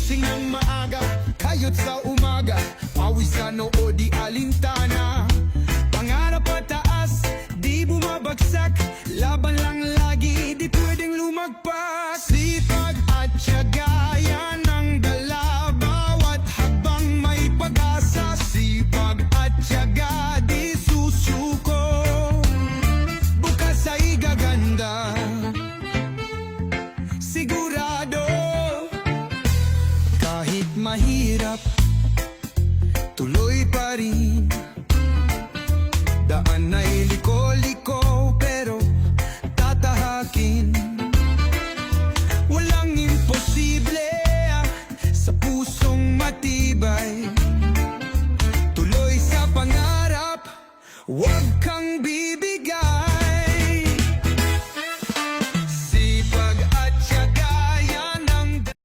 Gising ng maaga, kayot sa umaga, pawisan o di alintana. Pangarap pataas, di bumabagsak, laban lang lagi, di pwedeng lumagpas. Sipag at tiyaga, yan ang dala, bawat habang may pag-asa. Sipag at tiyaga, di susuko, bukas ay gaganda. Sigurado, kahit mahirap,